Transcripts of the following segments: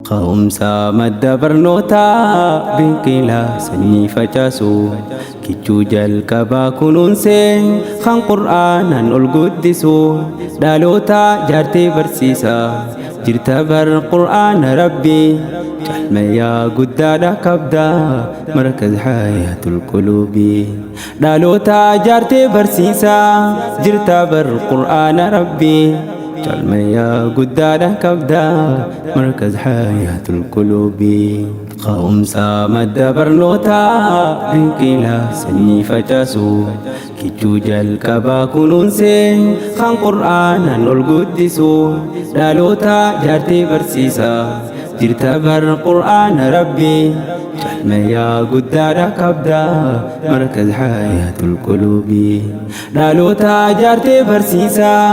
Ka'umsa madda barnootaa biqilaa sanyii facaasu kichuu jalqabaa kunuunsee kan qur'aanaan ol guddisu dhaloota jaartee barsiisaa jirta bar qur'aana rabbii calmayyaa guddaadha qabda markaz hayaatul quluubii dhaloota jaartee barsiisaa jirta bar qur'aana rabbii calmayyaa guddaadha qabda markaz hayaatul quluubii ka'umsa madda barnootaa biqilaa sanyii facaasu kichuu jalqabaa kunuunsee kan qur'aanaan ol guddisu dhaloota jaartee barsiisaa jirta bar qur'aana rabbii calmayyaa guddaadha qabda markaz hayaatul quluubii dhaloota jaartee barsiisaa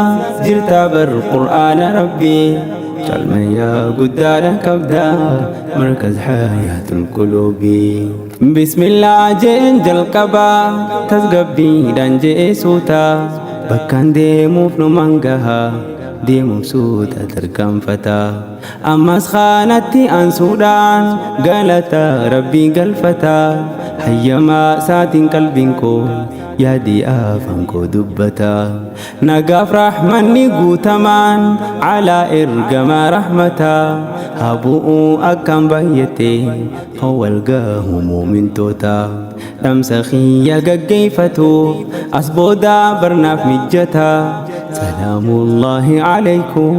jirta bar qur'aana rabbii calmayyaa guddaadha qabda markaz hayaatul quluubii bismillah jeen jalqabaa tasgabbiidhaan je'ee suuta bakkaan deemuuf nu mangahaa deemuuf suuta tarkaanfata ammas kanatti ansuudhaan galata rabbii galfata hayyamaa saatiin qalbiin koo yaadii afaan koo dubbata nagaaf rahmanni guutamaan calaa ergamaa rahmata haa bu'uu akkaan baay'ate kan walgahu muumintoota dhamsa kiyya gaggeeffatuuf as booda barnaaf mijjata salaamullahi alaykum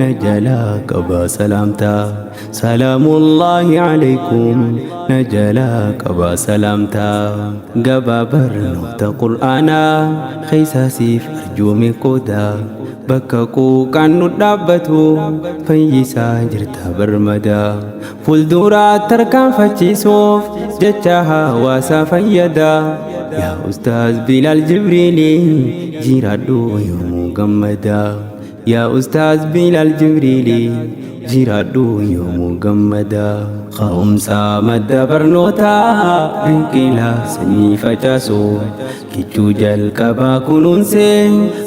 najalaa qabaa salaamtaa salaamullahi alaykum najalaa qabaa salaamtaa gabaa barnoota qur'aanaa keessaasiif arjoome qooda bakka quuqaan nu dhaabbatu fayyisaa jirta barmada fuulduraa tarkaanfachiisuuf jecha hawaasaa fayyada yaa ustaaz Bilaal Jibriilii jiraadhu yoomuu gammada yaa ustaaz Bilaal Jibriilii jiraadhu yoomuu gammada ka'umsa madda barnootaa biqilaa sanyii facaasu kichuu jalqabaa kunuunsee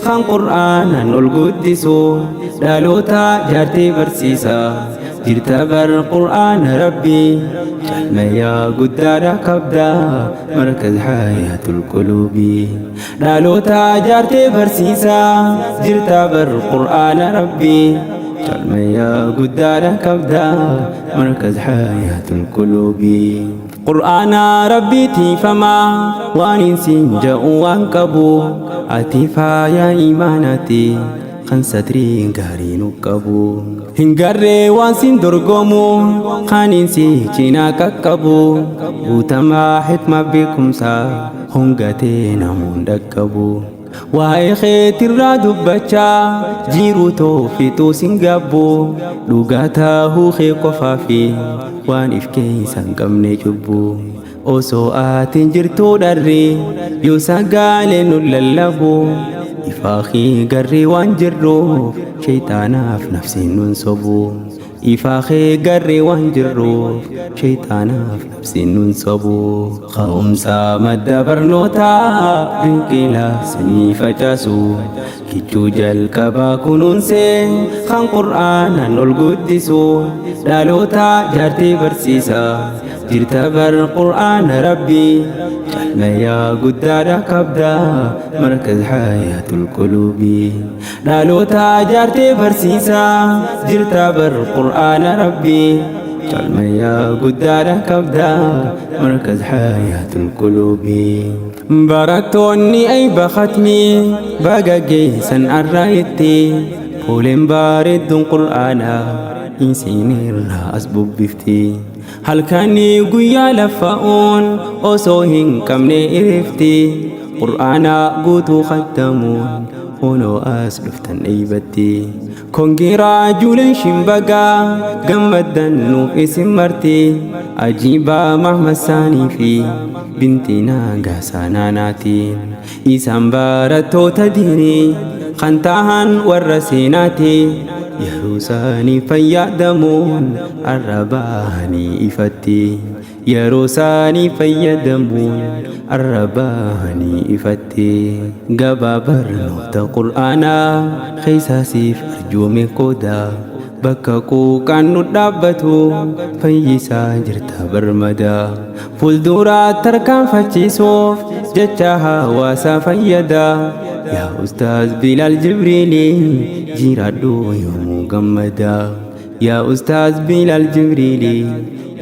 kan qur'aanaan ol guddisu dhaloota jaartee barsiisaa jirta bar qur'aana rabbii calmayyaa guddaadha qabda markaz hayaatul quluubii dhaloota jaartee barsiisaa jirta bar qur'aana rabbii calmayyaa guddaadha qabda markaz hayaatul quluubii qur'aana rabbii tiifamaa waan insiin ja'u waan qabu ati faayaa imaanaati kan satrii gaarii nu qabu hin garree waan sin dorgomu kan insi cinaa qaqqabu guutamaa hikma beekumsaa hongatee namuun dhaqqabu waa'ee keetirraa dubbachaa jiruu toofituu sin gabbu dhugaa taahuu kee qofaa fi waan if keessa hin qabne cubbu osoo aatiin jirtuu dharri yoo sagaalee nu lallabu ifaaqii garree waan jirruuf shayxaanaaf nafsiin nun sobu ifaaqee garree waan jirruuf shayxaanaaf nafsiin nun sobu ka'umsa madda barnootaa biqilaa sanyii facaasu kichuu jalqabaa kunuunsee kan qur'aanaan ol guddisu dhaloota jaartee barsiisaa jirta bar qur'aana rabbii calmayyaa guddaadha qabda markaz hayaatul quluubii dhaloota jaartee barsiisaa jirta bar qur'aana rabbii calmayyaa guddaadha qabda markaz hayaatul quluubii barattoonni ayba khatmii baga geessan arraayetti fuuleen bareedduun qur'aanaa insiinirraa as bubbifti halkanii guyyaa lafa'uun osoo hin qabne irifti qur'aanaa guutuu khattamuun kunoo as dhuftan eeybatti kongiraa juuleen shimbagaa gammaddan nuuf isin marti ajiibaa mahmasaanii fi bintinaa gaasaanaanaatiin isaan barattoota diinii kan tahan warra seenaati yeroo isaanii fayyadamuun arrabaanii ifatti يروساني فيدمون الرباني إفتي قبابر نوت قرآنا خيساسي فرجو من قودا بككو كانو دابتو فيسا جرتا برمدا فولدورا تركان فتشيسوف جتشاها واسا فيدا يا أستاذ بلال جبريلي جيرادو يومو غمدا يا أستاذ بلال جبريلي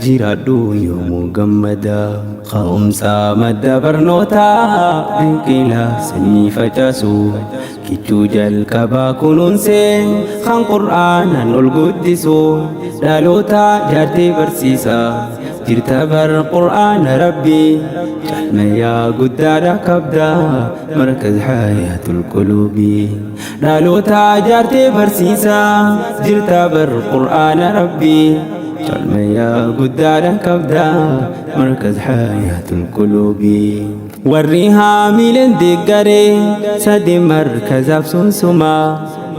جيرادو يومو غمدا خاومسا مدى برنوتا بنكيلا سني فجاسو كيتشو جالكبا كنونسي خان قرآنا القدسو دالوتا جارتي برسيسا جرتا بر قرآن ربي جلما يا قدادا كبدا مركز حياة القلوب دالوتا جارتي برسيسا جرتا بر قرآن ربي جلما يا قدادا كبدا مركز حياة القلوب وريها ميلن دقاري سدي مركز أبسنسما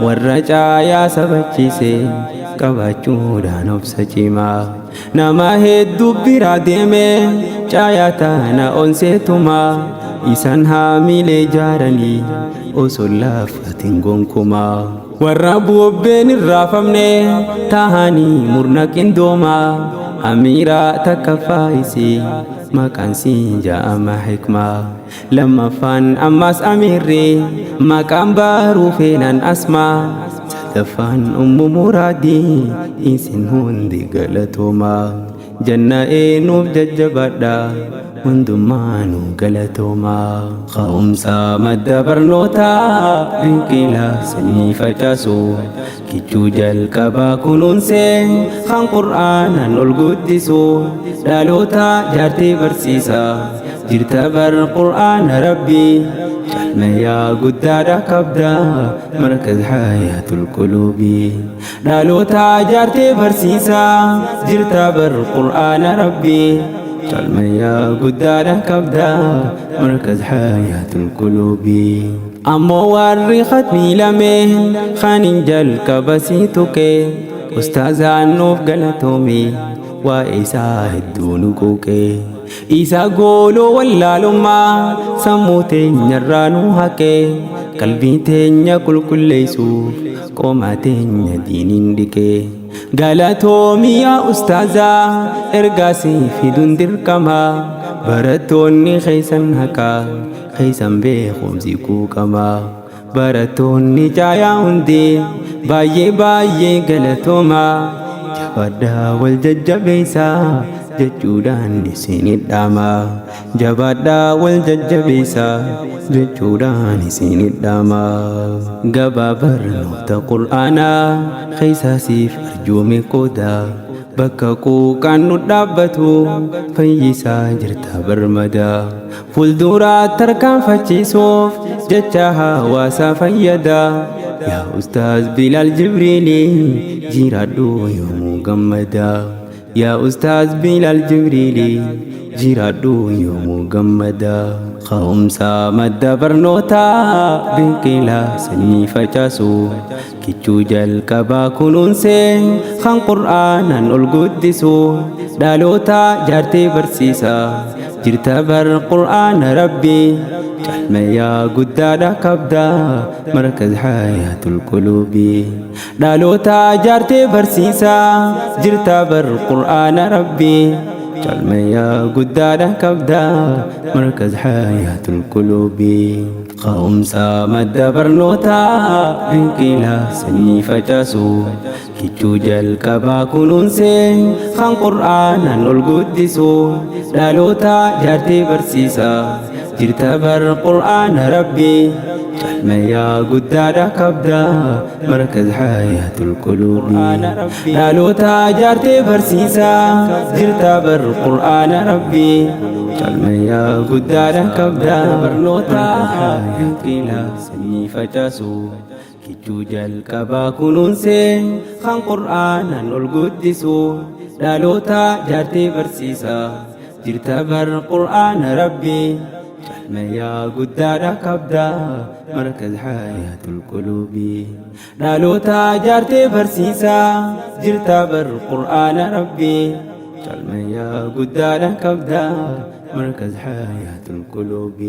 والرجا يا سبتشيسي qabachuudhaan obsa cimaa nama hedduu bira deeme caayaataana onseetuma isaan haamilee jaaranii osoo laafatiin gonkumaa warra bubbeen irraafamne tahanii murna qindoomaa amiiraa takka faayisii maqaan siin ja'ama hikmaa lammaffaan ammas amiirri maqaan baaruu feenan asmaa تفان مرادي إنسان هندي قلتوما جنة إنوف ججبادا وندمانو قلتوما خاومسا مدى برنوتا بنكيلا سني فجاسو كيتشو جالكبا كنونسي خان قرآنا القدسو دالوتا جارتي برسيسا جرتا بر قرآن ربي جلما يا قدادا كبدا مركز حياة القلوب دالوتا جارتي برسيسا جرتا بر قرآن ربي جلما يا قدادا كبدا مركز حياة القلوب أمو ورخت ميلامين خانين جل كبسيتك أستاذ عنوف قلتومي وإيسا الدونكوك إيسا قولو واللالما سمو تنيا رانو هكي قلبي تنيا كل ليسوف قوما تنيا دينين ديكي قالتومي يا أستاذا إرقاسي في دندر كما براتوني خيسا هكا خيسا بيخوم زيكو كما براتوني جايا هندي بايي قالتوما جفادا والججبيسا jechuudhaan isinit dhaama jabaadhaa wal jajjabeessa jechuudhaan isinit dhaama gabaabarnoota qur'aanaa keessaasiif arjoome qooda bakka quuqaan nu dhaabbatu fayyisaa jirta barmada fuulduraa tarkaanfachiisuuf jecha hawaasaa fayyada yaa ustaaz Bilaal Jibriilii jiraadhu yoomuu gammada يا أستاذ بلال جبريلي جيرادو يومو غمدا خاومسا مدى برنوتا بنكيلا سني فجاسو كيتشو جالكبا كنونسي خان قرآنا القدسو دالوتا جارتي برسيسا جرتا بر قرآن ربي جلما يا قدادا كبدا مركز حياة القلوب دالوتا جارتي برسيسا جرتا بر قرآن ربي جلما يا قدادا كبدا مركز حياة القلوب خاومسا مدى برنوتا بنكيلا سني فجاسو كيتشو جالكبا كنونسي خان قرآنا القدسو دالوتا جارتي برسيسا جرتا بر قرآن ربي جلما يا قدادا كبدا مركز حياة القلوب دالوتا جارتي برسيسا جرتا بر قرآن ربي جلما يا قدادا كبدا برنوتا ينقلا سني فجاسو كيتشو جالكبا كنونسي خان قرآنا القدسو دالوتا جارتي برسيسا جرتا بر قرآن ربي جلما يا قدادا كبدا مركز حياة القلوب دالوتا جارتي برسيسا جرتا بر قرآن ربي جعل يا قدال كبدا مركز حياة القلوب